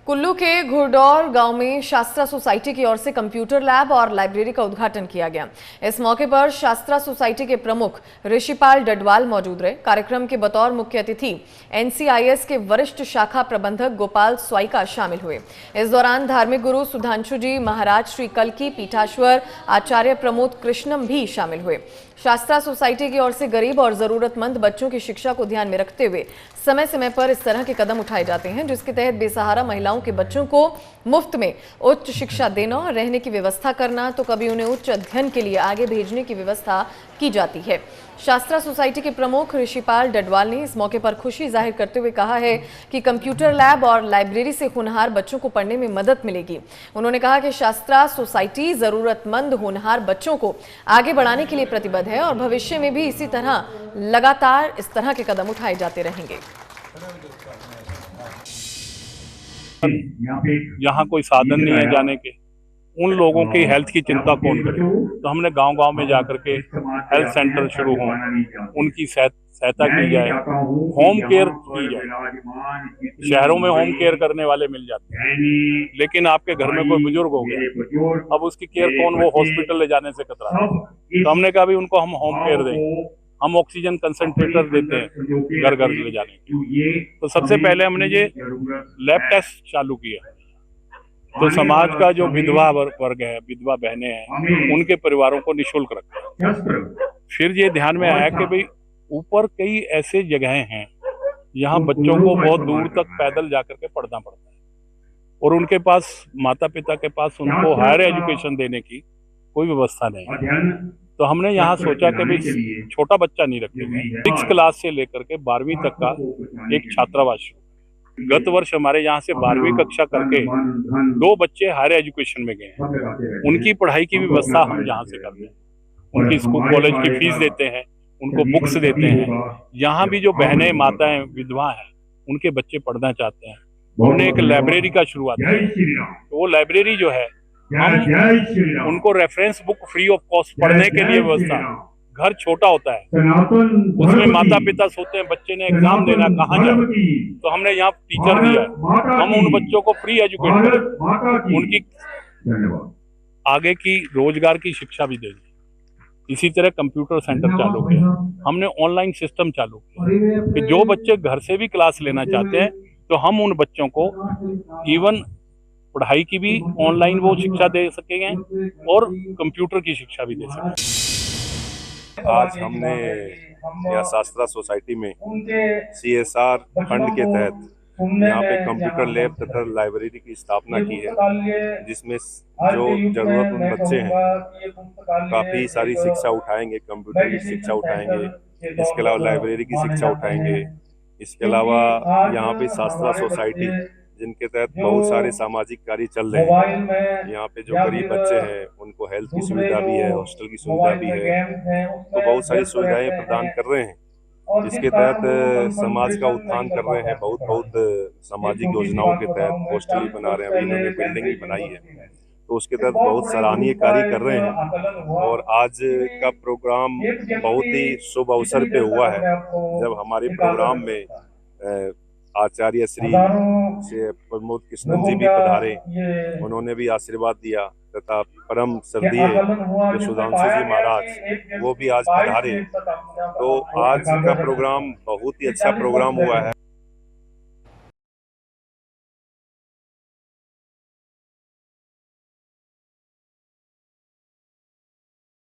कुल्लू के घुड़दौर गांव में शास्त्रा सोसाइटी की ओर से कंप्यूटर लैब और लाइब्रेरी का उद्घाटन किया गया। इस मौके पर शास्त्रा सोसाइटी के प्रमुख ऋषिपाल डडवाल मौजूद रहे। कार्यक्रम के बतौर मुख्य अतिथि एनसीआईएस के वरिष्ठ शाखा प्रबंधक गोपाल स्वाइका शामिल हुए। इस दौरान धार्मिक गुरु सुधांशु जी महाराज श्री कल्की पीठाश्वर आचार्य प्रमोद कृष्णम भी शामिल हुए। शास्त्रा सोसाइटी की ओर से गरीब और जरूरतमंद बच्चों की शिक्षा को ध्यान में रखते हुए समय समय पर इस तरह के कदम उठाए जाते हैं, जिसके तहत बेसहारा महिलाओं के बच्चों को मुफ्त में उच्च शिक्षा देना और रहने की व्यवस्था करना, तो कभी उन्हें उच्च अध्ययन के लिए आगे भेजने की व्यवस्था की जाती है। शास्त्रा सोसाइटी के प्रमुख ऋषिपाल डडवाल ने इस मौके पर खुशी जाहिर करते हुए कहा है कि कंप्यूटर लैब और लाइब्रेरी से होनहार बच्चों को पढ़ने में मदद मिलेगी। उन्होंने कहा कि शास्त्रा सोसाइटी जरूरतमंद होनहार बच्चों को आगे बढ़ाने के लिए प्रतिबद्ध है और भविष्य में भी इसी तरह लगातार इस तरह के कदम उठाए जाते रहेंगे। यहाँ कोई साधन नहीं है जाने के, उन लोगों की हेल्थ की चिंता कौन करे। तो हमने गांव-गांव में जाकर के हेल्थ सेंटर शुरू हों, उनकी सहायता की जाए, होम केयर की जाए। शहरों में होम केयर करने वाले मिल जाते हैं, लेकिन आपके घर में कोई बुजुर्ग हो गया, अब उसकी केयर कौन, वो हॉस्पिटल ले जाने से कतरा। तो हमने कहा भी उनको हम होम केयर देंगे, हम ऑक्सीजन कंसंट्रेटर देते हैं घर घर ले जाने के। तो सबसे पहले हमने ये लैब टेस्ट चालू किया। तो समाज का जो विधवा वर्ग है, विधवा बहनें हैं, उनके परिवारों को निःशुल्क रखा। फिर ये ध्यान में आया कि भाई ऊपर कई ऐसे जगहें हैं यहाँ बच्चों को बहुत दूर तक पैदल जाकर के पढ़ना पड़ता है और उनके पास माता पिता के पास उनको हायर एजुकेशन देने की कोई व्यवस्था नहीं है। तो हमने यहाँ सोचा कि भाई छोटा बच्चा नहीं रखेंगे, 6 क्लास से लेकर के 12वीं तक का एक छात्रावास। गत वर्ष हमारे यहाँ से 12वीं कक्षा करके 2 बच्चे हायर एजुकेशन में गए हैं। उनकी पढ़ाई की व्यवस्था हम यहाँ से करते हैं, उनकी स्कूल कॉलेज की फीस देते हैं, उनको बुक्स देते हैं। यहाँ भी जो बहनें माताएं विधवा हैं, उनके बच्चे पढ़ना चाहते हैं, हमने एक लाइब्रेरी का शुरुआत की। तो वो लाइब्रेरी जो है, हम उनको reference book free of cost पढ़ने के लिए व्यवस्था। घर छोटा होता है, उसमें माता पिता सोते हैं बच्चे ने एग्जाम देना, कहाँ जाए, तो हमने यहाँ टीचर दिया है। हम उन बच्चों को फ्री एजुकेट करें, उनकी आगे की रोजगार की शिक्षा भी देंगे। इसी तरह कंप्यूटर सेंटर चालू किया, हमने ऑनलाइन सिस्टम चालू किया कि जो बच्चे घर से भी क्लास लेना चाहते हैं तो हम उन बच्चों को इवन पढ़ाई की भी ऑनलाइन वो शिक्षा दे सकेंगे और कंप्यूटर की शिक्षा भी दे सकेंगे। आज हमने यहाँ शास्त्रा सोसाइटी में CSR फंड के तहत यहाँ पे कंप्यूटर लैब तथा लाइब्रेरी की स्थापना की है, जिसमें जो जरूरतमंद बच्चे हैं काफ़ी सारी शिक्षा उठाएंगे, कंप्यूटर की शिक्षा उठाएंगे, इसके अलावा लाइब्रेरी की शिक्षा उठाएंगे। इसके अलावा यहाँ पे शास्त्रा सोसाइटी जिनके तहत बहुत सारे सामाजिक कार्य चल रहे हैं, यहाँ पे जो गरीब बच्चे हैं उनको हेल्थ की सुविधा भी है, हॉस्टल की सुविधा भी है, तो बहुत सारी सुविधाएं प्रदान कर रहे हैं। इसके तहत समाज का उत्थान कर रहे हैं, बहुत सामाजिक योजनाओं के तहत हॉस्टल भी बना रहे हैं, अभी इन्होंने बिल्डिंग भी बनाई है, तो उसके तहत बहुत सराहनीय कार्य कर रहे हैं। और आज का प्रोग्राम बहुत ही शुभ अवसर पे हुआ है, जब हमारे प्रोग्राम में आचार्य श्री प्रमोद कृष्णन जी भी पधारे, उन्होंने भी आशीर्वाद दिया, तथा परम श्रद्धेय जो सुधांशु जी महाराज वो भी आज पधारे। तो आज का प्रोग्राम बहुत ही अच्छा प्रोग्राम हुआ है।